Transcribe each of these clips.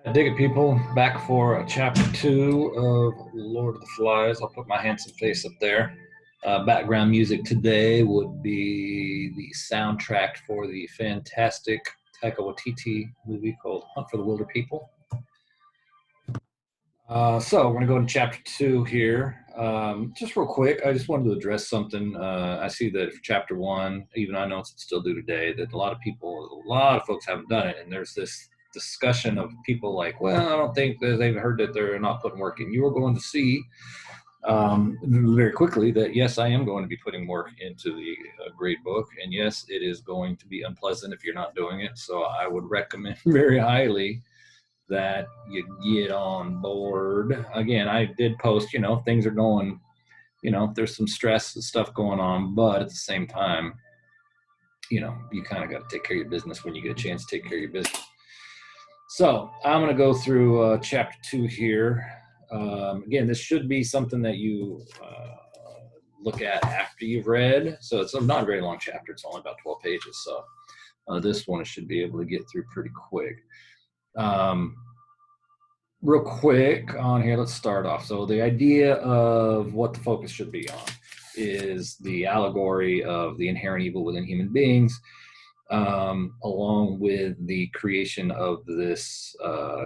I dig it, people. Back for chapter 2 of Lord of the Flies. I'll put my handsome face up there. Background music today would be the soundtrack for the fantastic Taika Waititi movie called Hunt for the Wilder People. So we're going to go into chapter 2 here. Just real quick, I just wanted to address something. I see that for chapter 1, even I know it's still due today, that a lot of folks haven't done it. And there's this discussion of people like, well, I don't think that they've heard that they're not putting work in. You are going to see very quickly that, yes, I am going to be putting work into the grade book. And yes, it is going to be unpleasant if you're not doing it. So I would recommend very highly that you get on board. Again, I did post, things are going, there's some stress and stuff going on, but at the same time, you kind of got to take care of your business when you get a chance to take care of your business. So I'm going to go through chapter 2 here. Again, this should be something that you look at after you've read. So it's not a very long chapter. It's only about 12 pages. So this one I should be able to get through pretty quick. Real quick on here, let's start off. So the idea of what the focus should be on is the allegory of the inherent evil within human beings, along with the creation of this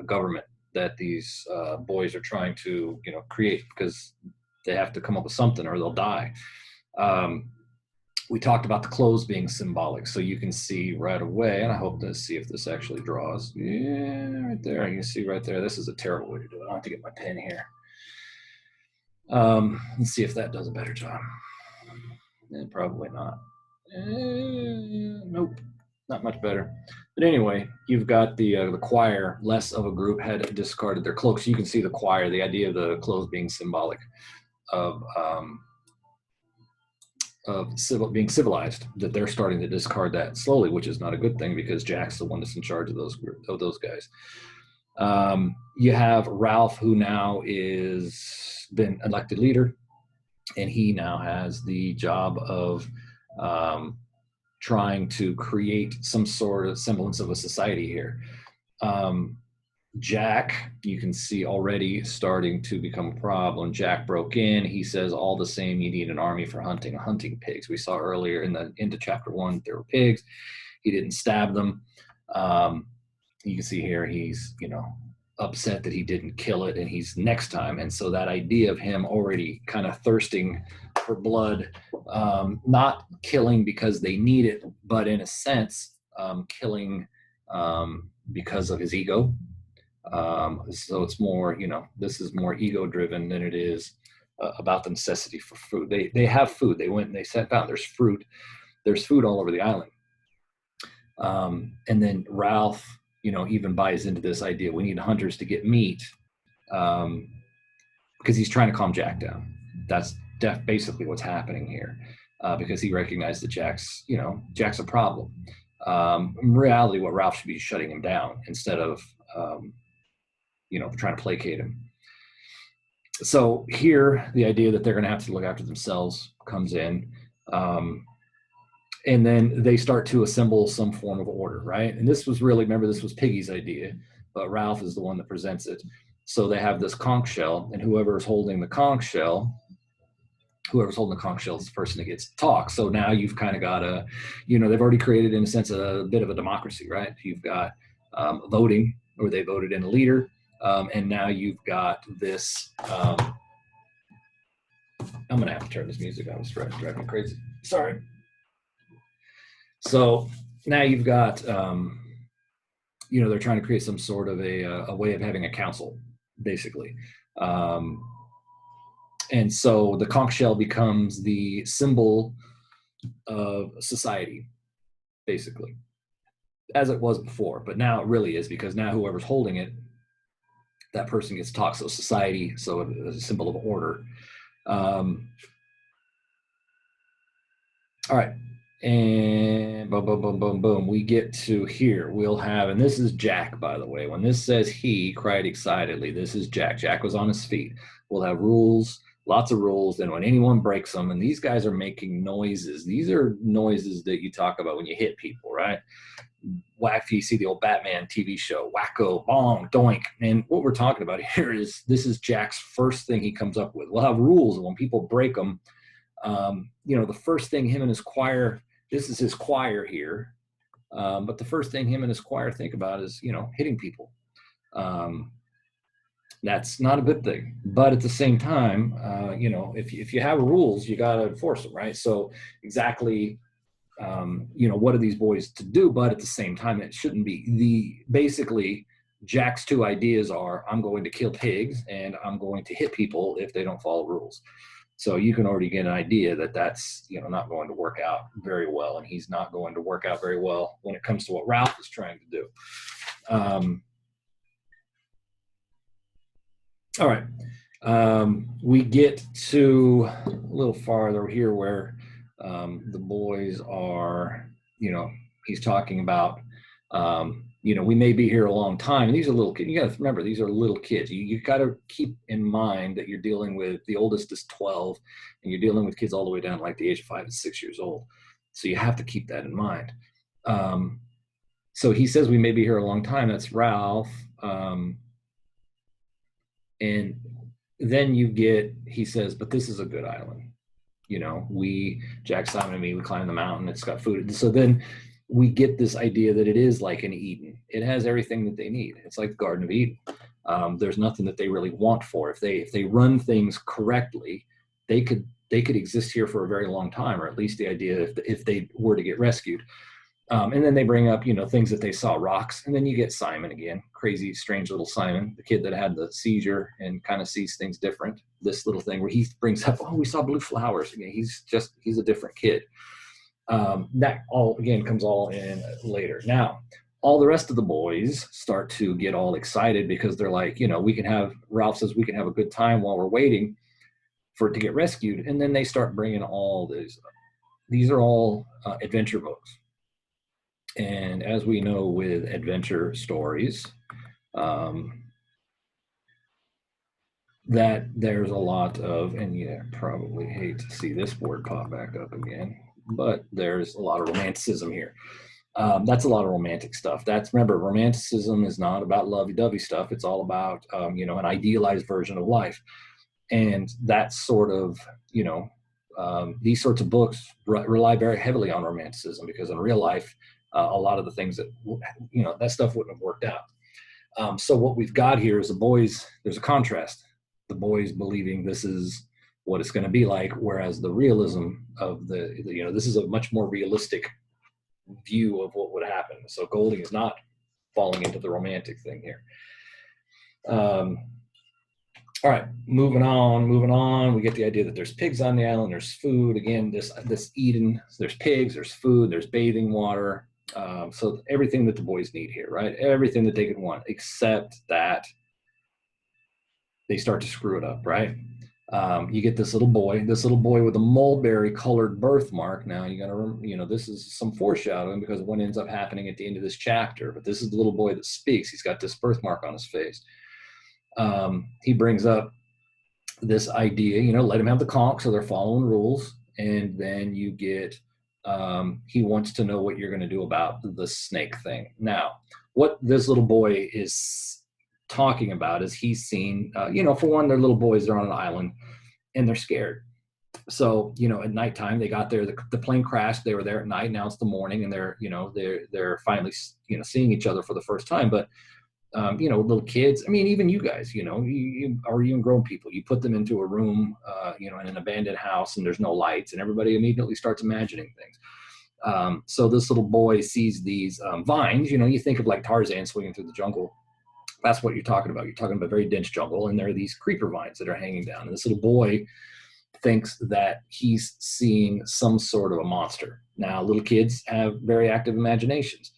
government that these boys are trying to, create, because they have to come up with something or they'll die. We talked about the clothes being symbolic, so you can see right away, and I hope to see if this actually draws. Yeah, right there. You can see right there. This is a terrible way to do it. I'll have to get my pen here. Let's see if that does a better job. Probably not. Nope, not much better. But anyway, you've got the choir. Less of a group had discarded their cloaks. You can see the choir. The idea of the clothes being symbolic of being civilized, that they're starting to discard that slowly, which is not a good thing because Jack's the one that's in charge of those guys. You have Ralph, who now is been elected leader, and he now has the job of trying to create some sort of semblance of a society here. Jack, you can see already starting to become a problem. Jack broke in. He says, all the same, you need an army for hunting pigs. We saw earlier into chapter 1, there were pigs. He didn't stab them. You can see here, he's, upset that he didn't kill it, and he's next time. And so that idea of him already kind of thirsting for blood, not killing because they need it, but in a sense, killing because of his ego. So it's more, this is more ego driven than it is about the necessity for food. They have food. They went and they sat down. There's fruit. There's food all over the island. And then Ralph, even buys into this idea. We need hunters to get meat, because he's trying to calm Jack down. That's basically what's happening here, because he recognized that Jack's a problem. In reality, what Ralph should be shutting him down instead of, trying to placate him. So here, the idea that they're going to have to look after themselves comes in. And then they start to assemble some form of order, right? And this was Piggy's idea, but Ralph is the one that presents it. So they have this conch shell, and whoever's holding the conch shell is the person that gets to talk. So now you've kind of got they've already created, in a sense, a bit of a democracy, right? You've got voting, where they voted in a leader, and now you've got this. I'm going to have to turn this music on. It's driving me crazy. Sorry. So now you've got, they're trying to create some sort of a way of having a council, basically. And so the conch shell becomes the symbol of society, basically, as it was before. But now it really is, because now whoever's holding it, that person gets to talk. So society, so a symbol of order. All right. And boom, boom, boom, boom, boom. We get to here. We'll have, and this is Jack, by the way. When this says he cried excitedly, this is Jack. Jack was on his feet. We'll have rules, lots of rules. And when anyone breaks them, and these guys are making noises, these are noises that you talk about when you hit people, right? whack, you see the old Batman TV show, wacko, bong, doink. And what we're talking about here is this is Jack's first thing he comes up with. We'll have rules, and when people break them, the first thing him and his choir, this is his choir here, but the first thing him and his choir think about is, hitting people. That's not a good thing. But at the same time, if you have rules, you got to enforce them, right? So exactly, what are these boys to do? But at the same time, it shouldn't be. Basically, Jack's two ideas are, I'm going to kill pigs and I'm going to hit people if they don't follow rules. So you can already get an idea that that's, not going to work out very well. And he's not going to work out very well when it comes to what Ralph is trying to do. All right. We get to a little farther here where the boys are, he's talking about, we may be here a long time. And these are little kids. You got to remember, these are little kids. You got to keep in mind that you're dealing with, the oldest is 12, and you're dealing with kids all the way down like the age of 5 and 6 years old. So you have to keep that in mind. So he says we may be here a long time. That's Ralph. And then he says, but this is a good island. Jack, Simon, and me, we climb the mountain. It's got food. So then we get this idea that it is like an Eden. It has everything that they need. It's like the Garden of Eden. There's nothing that they really want for. If they run things correctly, they could exist here for a very long time, or at least the idea if they were to get rescued. And then they bring up, things that they saw, rocks. And then you get Simon again, crazy, strange little Simon, the kid that had the seizure and kind of sees things different. This little thing where he brings up, we saw blue flowers. Again, he's a different kid. That all, again, comes all in later. Now, all the rest of the boys start to get all excited because they're like, Ralph says we can have a good time while we're waiting for it to get rescued. And then they start bringing all these. These are all adventure books. And as we know with adventure stories, that there's a lot of, and probably hate to see this word pop back up again, but there's a lot of romanticism here. That's a lot of romantic stuff. Remember, romanticism is not about lovey-dovey stuff. It's all about, an idealized version of life. And that's sort of, these sorts of books rely very heavily on romanticism, because in real life, a lot of the things that, that stuff wouldn't have worked out. So what we've got here is there's a contrast. The boys believing this is what it's going to be like, whereas the realism of this is a much more realistic view of what would happen. So Golding is not falling into the romantic thing here. All right, moving on. We get the idea that there's pigs on the island, there's food. Again, this Eden, there's pigs, there's food, there's bathing water. So everything that the boys need here, right? Everything that they could want, except that they start to screw it up, right? You get this little boy with a mulberry colored birthmark. Now you gotta, this is some foreshadowing because of what ends up happening at the end of this chapter. But this is the little boy that speaks. He's got this birthmark on his face. He brings up this idea, let him have the conch, so they're following rules. And then you get, he wants to know what you're going to do about the snake thing. Now, what this little boy is talking about is he's seen, for one, they're little boys, they're on an island and they're scared. So, at nighttime they got there, the plane crashed, they were there at night, now it's the morning, and they're finally, seeing each other for the first time. But little kids, even you guys, or even grown people, you put them into a room, in an abandoned house and there's no lights, and everybody immediately starts imagining things. So this little boy sees these vines, you think of like Tarzan swinging through the jungle. That's what you're talking about. You're talking about a very dense jungle, and there are these creeper vines that are hanging down. And this little boy thinks that he's seeing some sort of a monster. Now, little kids have very active imaginations.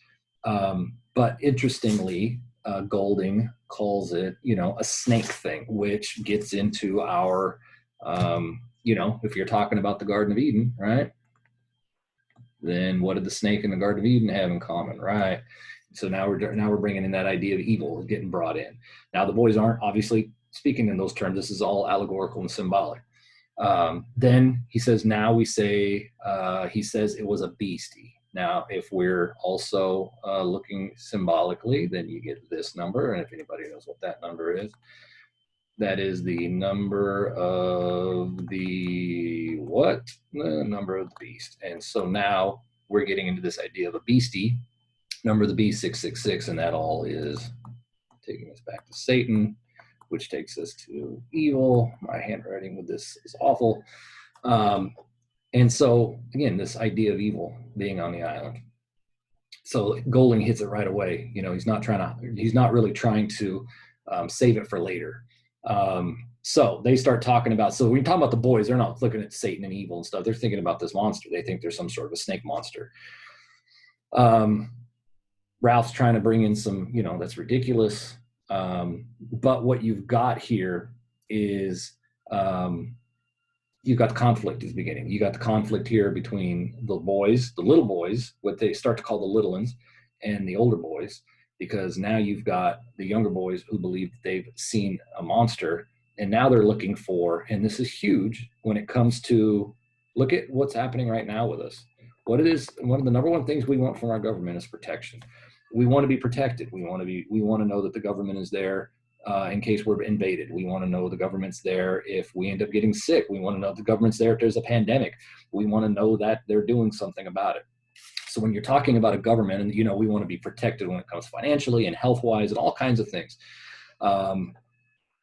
But interestingly, Golding calls it, a snake thing, which gets into our, if you're talking about the Garden of Eden, right? Then what did the snake and the Garden of Eden have in common, right? So now we're bringing in that idea of evil getting brought in. Now the boys aren't obviously speaking in those terms. This is all allegorical and symbolic. Then he says, now we say, he says it was a beastie. Now, if we're also looking symbolically, then you get this number. And if anybody knows what that number is, that is the number of the what? The number of the beast. And so now we're getting into this idea of a beastie, number of the beast 666, and that all is taking us back to Satan, which takes us to evil. My handwriting with this is awful. And so again, this idea of evil being on the island. So Golding hits it right away. You know, he's not really trying to save it for later. So they start talking about, so when you talk about the boys, they're not looking at Satan and evil and stuff. They're thinking about this monster. They think there's some sort of a snake monster. Ralph's trying to bring in some, you know, that's ridiculous. But what you've got here is you've got conflict is beginning. You got the conflict here between the boys, the little boys, what they start to call the little ones, and the older boys, because now you've got the younger boys who believe that they've seen a monster, and now they're looking for, and this is huge when it comes to, look at what's happening right now with us. What it is, one of the number one things we want from our government is protection. We want to be protected. We want to know that the government is there in case we're invaded. We want to know the government's there if we end up getting sick. We want to know the government's there if there's a pandemic. We want to know that they're doing something about it. So when you're talking about a government, and, you know, we want to be protected when it comes financially and health-wise and all kinds of things.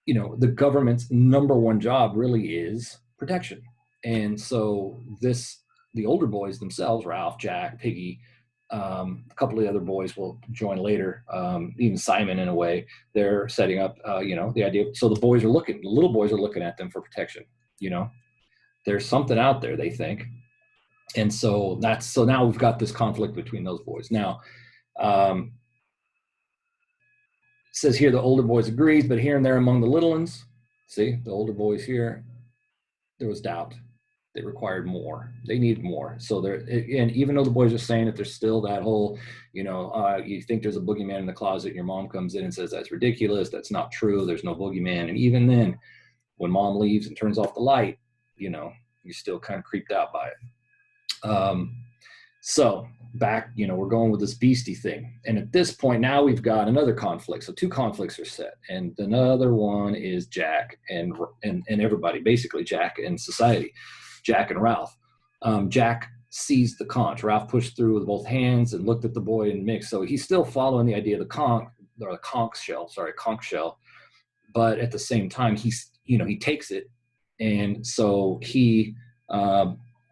You know, the government's number one job really is protection. And so the older boys themselves, Ralph, Jack, Piggy, a couple of the other boys will join later, even Simon in a way, they're setting up, you know, the idea. So the little boys are looking at them for protection. You know, there's something out there, they think. And so now we've got this conflict between those boys. Now, it says here the older boys agrees, but here and there among the little ones, see, the older boys here, there was doubt. They required more. They needed more. So and even though the boys are saying that there's still that whole, you know, you think there's a boogeyman in the closet, and your mom comes in and says, that's ridiculous. That's not true. There's no boogeyman. And even then, when mom leaves and turns off the light, you know, you're still kind of creeped out by it. So back, you know, we're going with this beastie thing. And at this point, now we've got another conflict. So two conflicts are set. And another one is Jack and everybody, basically Jack and society. Jack and Ralph. Jack seized the conch. Ralph pushed through with both hands and looked at the boy and mixed. So he's still following the idea of the conch shell. But at the same time, he takes it. And so he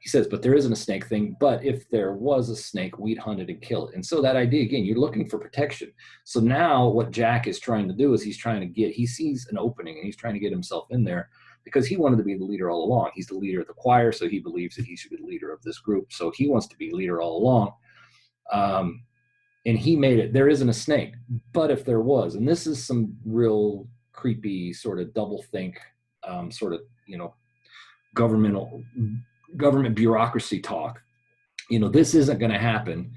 says, but there isn't a snake thing. But if there was a snake, we'd hunt it and kill it. And so that idea, again, you're looking for protection. So now what Jack is trying to do is he sees an opening and he's trying to get himself in there, because he wanted to be the leader all along. He's the leader of the choir, so he believes that he should be the leader of this group. So he wants to be leader all along. And he made it, there isn't a snake. But if there was, and this is some real creepy sort of doublethink, sort of, you know, government bureaucracy talk. You know, this isn't going to happen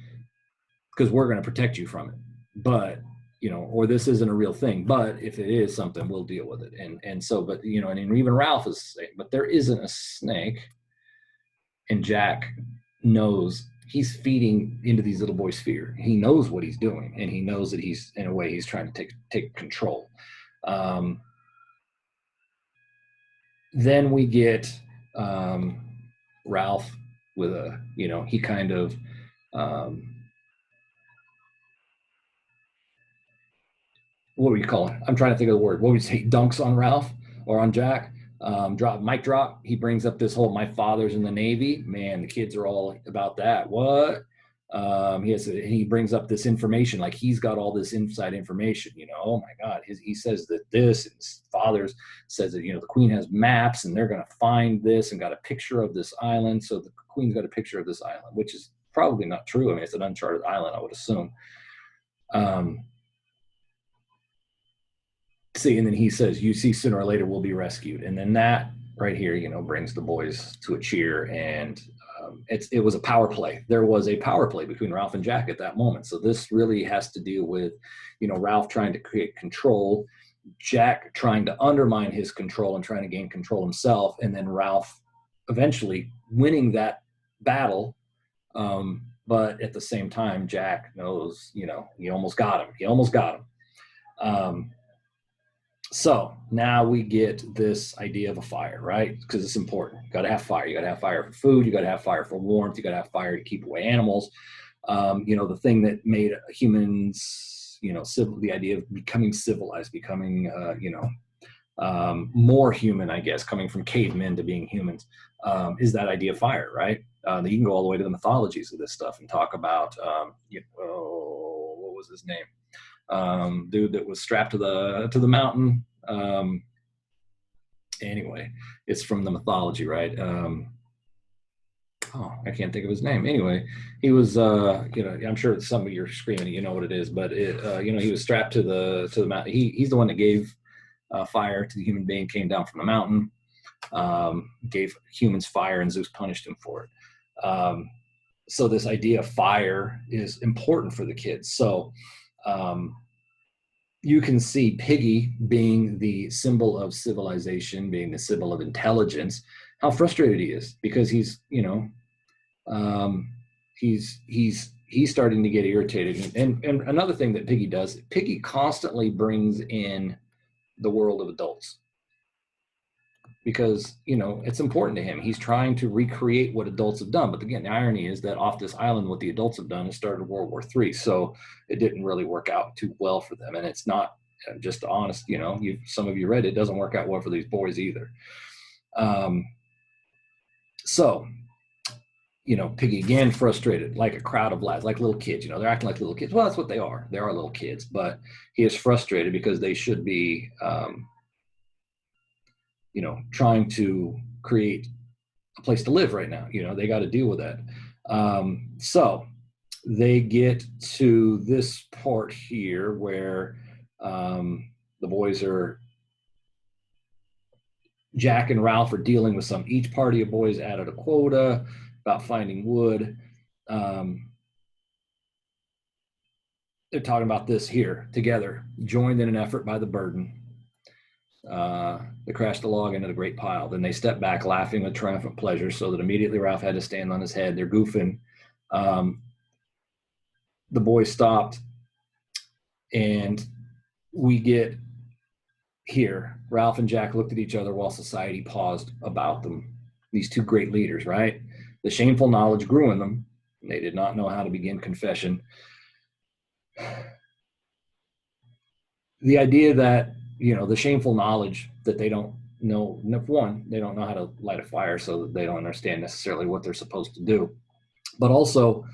because we're going to protect you from it. But, you know, or this isn't a real thing, but if it is something, we'll deal with it. And so, but, you know, and even Ralph is saying, but there isn't a snake. And Jack knows he's feeding into these little boys' fear. He knows what he's doing, and he knows that he's, in a way, he's trying to take control. Then we get Ralph with he kind of, what would you call it? I'm trying to think of the word. What would you say? Dunks on Ralph or on Jack? Mic drop. He brings up this whole, my father's in the Navy. Man, the kids are all about that. What? He brings up this information, like he's got all this inside information, you know. Oh my God. He says that this, and his father says that, you know, the Queen has maps and they're going to find this and got a picture of this island. So the Queen's got a picture of this island, which is probably not true. I mean, it's an uncharted island, I would assume. And then he says, you see, sooner or later we'll be rescued. And then that right here, you know, brings the boys to a cheer. And it was a power play. There was a power play between Ralph and Jack at that moment. So this really has to deal with, you know, Ralph trying to create control, Jack trying to undermine his control and trying to gain control himself, and then Ralph eventually winning that battle but at the same time, Jack knows, he almost got him. He almost got him. So now we get this idea of a fire, right? Because it's important. You got to have fire. You got to have fire for food. You got to have fire for warmth. You got to have fire to keep away animals. The thing that made humans, the idea of becoming civilized, becoming, more human, I guess, coming from cavemen to being humans, is that idea of fire, right? You can go all the way to the mythologies of this stuff and talk about, what was his name? Dude that was strapped to the mountain. Anyway, it's from the mythology, right? I can't think of his name. Anyway, he was, I'm sure some of you are screaming, you know what it is, but he was strapped to the mountain. He's the one that gave fire to the human being, came down from the mountain, gave humans fire, and Zeus punished him for it. So this idea of fire is important for the kids. So you can see Piggy being the symbol of civilization, being the symbol of intelligence, how frustrated he is because he's starting to get irritated. And another thing that Piggy does, Piggy constantly brings in the world of adults because, it's important to him. He's trying to recreate what adults have done. But again, the irony is that off this island, what the adults have done is started World War III. So it didn't really work out too well for them. And it's not, just honest, some of you read it, doesn't work out well for these boys either. So, Piggy again, frustrated, like a crowd of lads, like little kids, they're acting like little kids. Well, that's what they are. They are little kids, but he is frustrated because they should be, trying to create a place to live right now. They got to deal with that. So they get to this part here where the boys Jack and Ralph are dealing with each party of boys added a quota about finding wood. They're talking about this here together, joined in an effort by the burden. They crashed the log into the great pile. Then they stepped back, laughing with triumphant pleasure, so that immediately Ralph had to stand on his head. They're goofing. The boys stopped, and we get here. Ralph and Jack looked at each other while society paused about them. These two great leaders, right? The shameful knowledge grew in them. They did not know how to begin confession. The idea that, the shameful knowledge that they don't know, one, they don't know how to light a fire, so they don't understand necessarily what they're supposed to do. But also,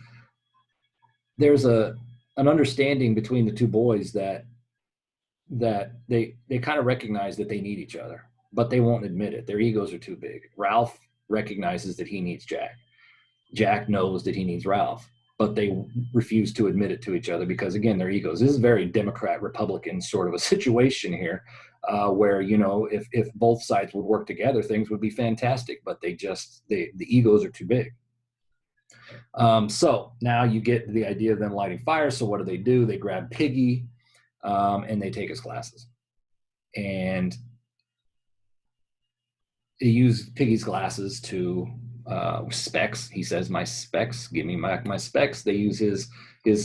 there's an understanding between the two boys that they kind of recognize that they need each other, but they won't admit it. Their egos are too big. Ralph recognizes that he needs Jack. Jack knows that he needs Ralph, but they refuse to admit it to each other because, again, their egos. This is a very Democrat-Republican sort of a situation here, where, if both sides would work together, things would be fantastic, but the egos are too big. So now you get the idea of them lighting fire. So what do? They grab Piggy, and they take his glasses. And they use Piggy's glasses to specs. He says, "My specs, give me back my specs." They use his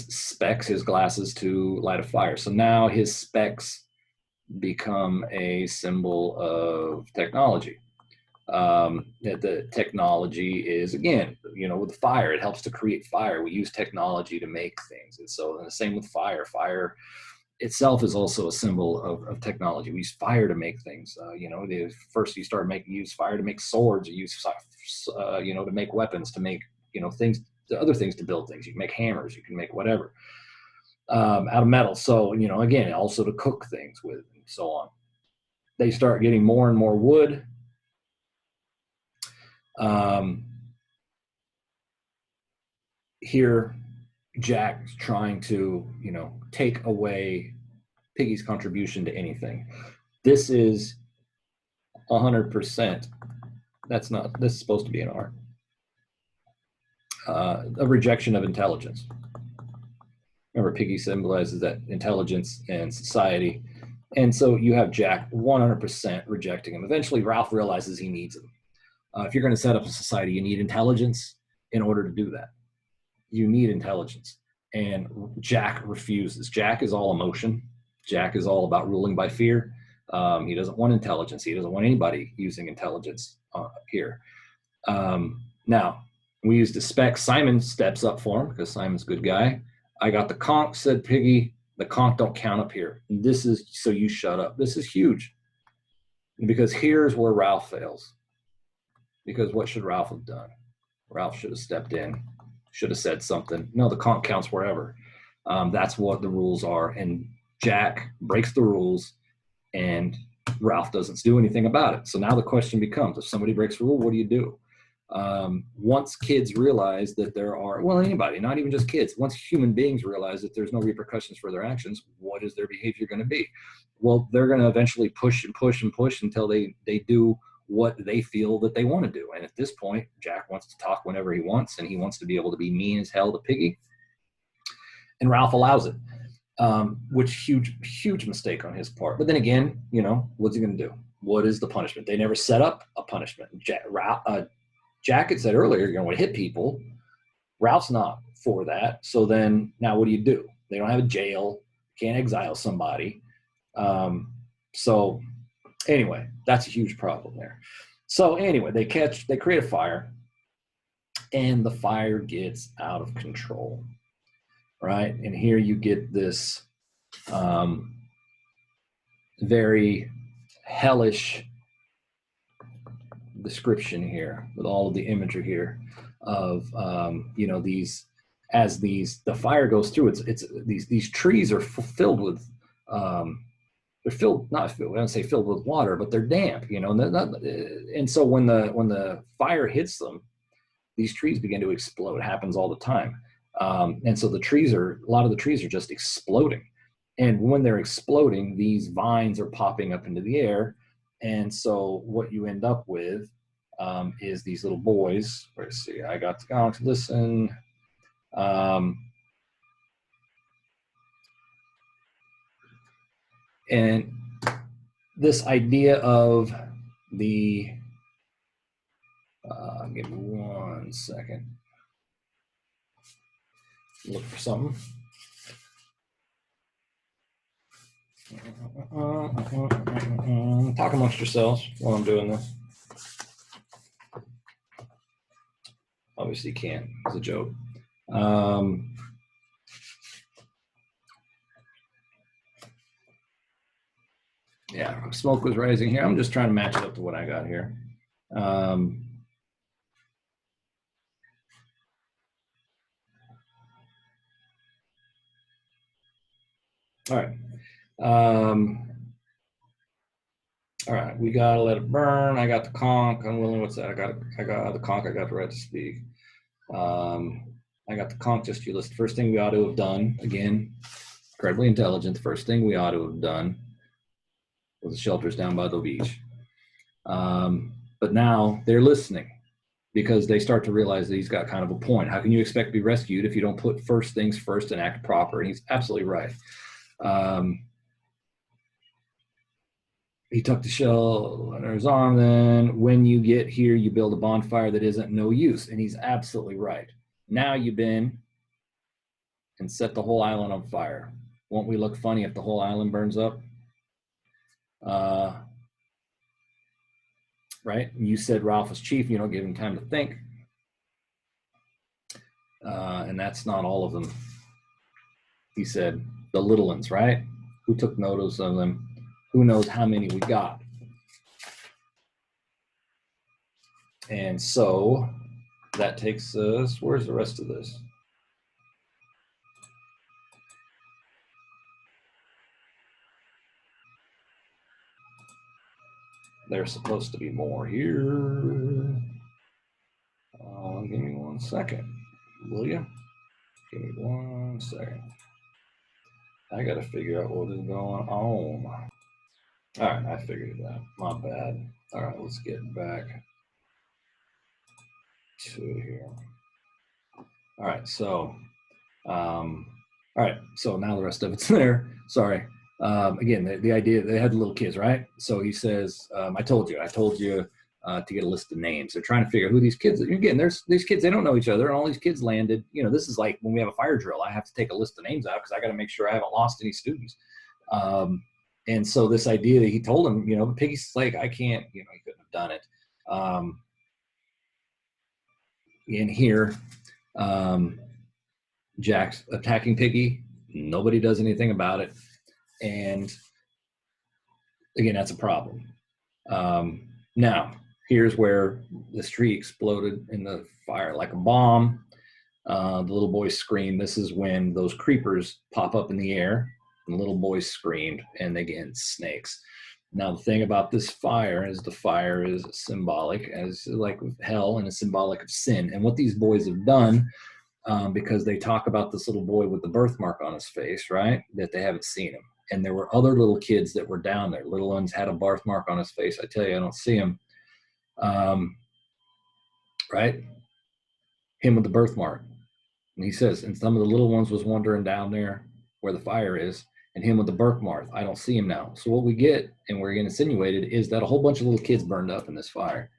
specs, his glasses, to light a fire. So now his specs become a symbol of technology. The technology is, again, with fire, it helps to create fire. We use technology to make things. And so the same with fire. Fire itself is also a symbol of technology. We use fire to make things. First you use fire to make swords. You use to make weapons, to make things, other things, to build things. You can make hammers. You can make whatever out of metal. So again, also to cook things with, and so on. They start getting more and more wood. Here, Jack's trying to, take away Piggy's contribution to anything. This is 100%. This is supposed to be an art. A rejection of intelligence. Remember, Piggy symbolizes that intelligence and society. And so you have Jack 100% rejecting him. Eventually, Ralph realizes he needs him. If you're going to set up a society, you need intelligence in order to do that. you need intelligence. And Jack refuses. Jack is all emotion. Jack is all about ruling by fear. He doesn't want intelligence. He doesn't want anybody using intelligence here. Now, we use the spec. Simon steps up for him because Simon's a good guy. I got the conch, said Piggy. The conch don't count up here. This is, so you shut up. This is huge. Because here's where Ralph fails. Because what should Ralph have done? Ralph should have stepped in, should have said something. No, the conch counts wherever. That's what the rules are. And Jack breaks the rules, and Ralph doesn't do anything about it. So now the question becomes, if somebody breaks a rule, what do you do? Once kids realize that there are, well, anybody, not even just kids, once human beings realize that there's no repercussions for their actions, what is their behavior going to be? Well, they're going to eventually push and push and push until they do what they feel that they want to do. And at this point, Jack wants to talk whenever he wants, and he wants to be able to be mean as hell to Piggy. And Ralph allows it, which huge mistake on his part. But then again, you know, what's he going to do? What is the punishment? They never set up a punishment. Jack had said earlier, you're going to hit people. Ralph's not for that. So then now what do? They don't have a jail. Can't exile somebody. So anyway, that's a huge problem there. So anyway, they create a fire, and the fire gets out of control, right? And here you get this very hellish description here with all of the imagery here of you know, the fire goes through, it's these trees are filled with they're filled, not filled, I don't say filled with water, but they're damp, you know, and so when the fire hits them, these trees begin to explode. It happens all the time. And so a lot of the trees are just exploding. And when they're exploding, these vines are popping up into the air. And so what you end up with is these little boys. Let's see, I got to listen. And this idea of the, give me 1 second. Look for something. Talk amongst yourselves while I'm doing this. Obviously you can't, it's a joke. Yeah, smoke was rising here. I'm just trying to match it up to what I got here. All right. All right, we gotta let it burn. I got the conch. Unwilling, what's that? I got the conch. I got the right to speak. I got the conch. Just you list. First thing we ought to have done, again, incredibly intelligent. The first thing we ought to have done was the shelters down by the beach. But now they're listening because they start to realize that he's got kind of a point. How can you expect to be rescued if you don't put first things first and act proper? And he's absolutely right. He tucked the shell under his arm. Then when you get here, you build a bonfire that isn't no use. And he's absolutely right. Now you've been and set the whole island on fire. Won't we look funny if the whole island burns up? Right? You said Ralph was chief. You don't give him time to think. And that's not all of them. He said the little ones, right? Who took notice of them? Who knows how many we got? And so that takes us, where's the rest of this? There's supposed to be more here. Give me 1 second, will you? Give me 1 second. I got to figure out what is going on. All right, I figured it out. My bad. All right, let's get back to here. All right, so, all right, so now the rest of it's there. Sorry. Again, the idea, they had the little kids, right? So he says, I told you, to get a list of names. They're trying to figure out who these kids are. Again, there's these kids, they don't know each other, and all these kids landed. This is like when we have a fire drill. I have to take a list of names out because I got to make sure I haven't lost any students. And so this idea that he told him, Piggy's like, I can't, he couldn't have done it. In here, Jack's attacking Piggy. Nobody does anything about it. And again, that's a problem. Now, here's where this tree exploded in the fire like a bomb. The little boy screamed. This is when those creepers pop up in the air. And the little boy screamed, and again, snakes. Now, the thing about this fire is the fire is symbolic, as like hell, and it's symbolic of sin. And what these boys have done, because they talk about this little boy with the birthmark on his face, right, that they haven't seen him. And there were other little kids that were down there. Little ones had a birthmark on his face. I tell you, I don't see him. Right? Him with the birthmark. And he says, and some of the little ones was wandering down there where the fire is, and him with the birthmark. I don't see him now. So what we get, and we're getting insinuated, is that a whole bunch of little kids burned up in this fire.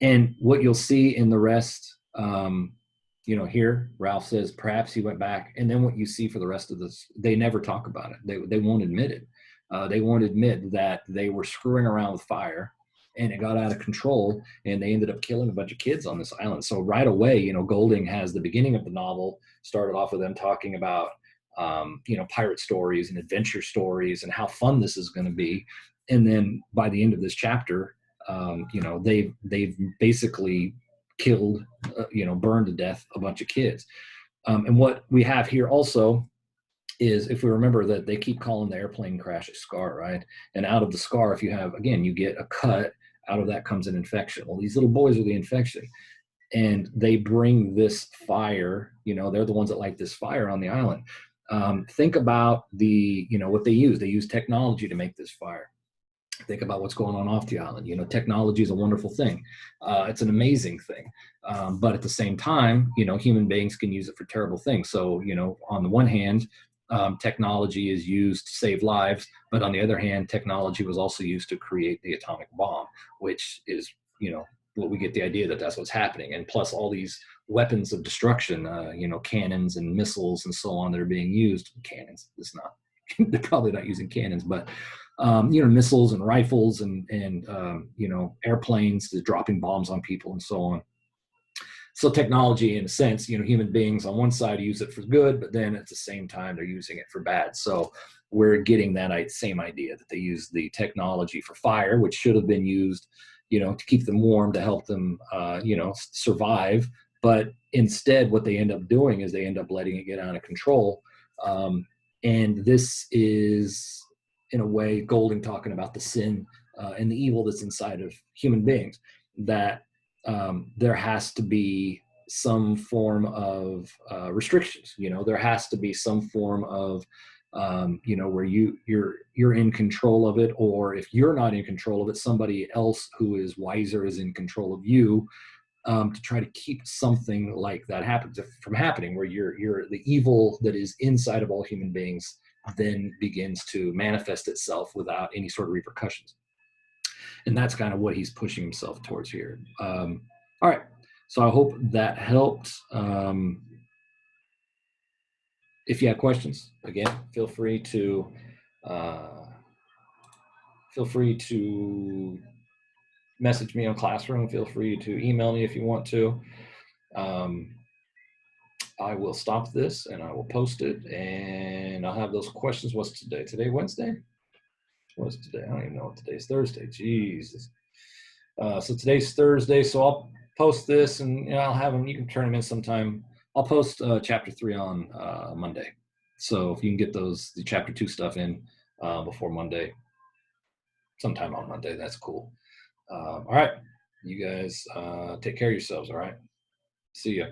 And what you'll see in the rest, here, Ralph says, perhaps he went back. And then what you see for the rest of this, they never talk about it. They won't admit it. They won't admit that they were screwing around with fire, and it got out of control, and they ended up killing a bunch of kids on this island. So right away, Golding has the beginning of the novel started off with them talking about, pirate stories and adventure stories and how fun this is going to be. And then by the end of this chapter, they've basically killed, burned to death a bunch of kids. And what we have here also is, if we remember that they keep calling the airplane crash a scar, right? And out of the scar, if you have, again, you get a cut, out of that comes an infection. Well, these little boys are the infection. And they bring this fire, they're the ones that light this fire on the island. Think about what they use. They use technology to make this fire. Think about what's going on off the island. Technology is a wonderful thing. It's an amazing thing. But at the same time, human beings can use it for terrible things. So, on the one hand, technology is used to save lives. But on the other hand, technology was also used to create the atomic bomb, which is, what we get the idea that that's what's happening. And plus all these weapons of destruction, cannons and missiles and so on that are being used. Cannons, it's not, they're probably not using cannons, but missiles and rifles and airplanes, dropping bombs on people and so on. So technology, in a sense, human beings on one side use it for good, but then at the same time, they're using it for bad. So we're getting that same idea that they use the technology for fire, which should have been used, to keep them warm, to help them, survive. But instead, what they end up doing is they end up letting it get out of control. And this is, in a way, Golding talking about the sin and the evil that's inside of human beings, that there has to be some form of restrictions. There has to be some form of where you're in control of it, or if you're not in control of it, somebody else who is wiser is in control of you, to try to keep something like that from happening, where you're the evil that is inside of all human beings then begins to manifest itself without any sort of repercussions. And that's kind of what he's pushing himself towards here. All right. So I hope that helped. If you have questions, again, feel free to message me on Classroom. Feel free to email me if you want to. I will stop this and I will post it, and I'll have those questions. What's today? Today, Wednesday? What's today? I don't even know what today is. Thursday. Jesus. So today's Thursday. So I'll post this, and I'll have them. You can turn them in sometime. I'll post chapter 3 on Monday. So if you can get the chapter 2 stuff in before Monday, sometime on Monday, that's cool. All right. You guys take care of yourselves. All right. See ya.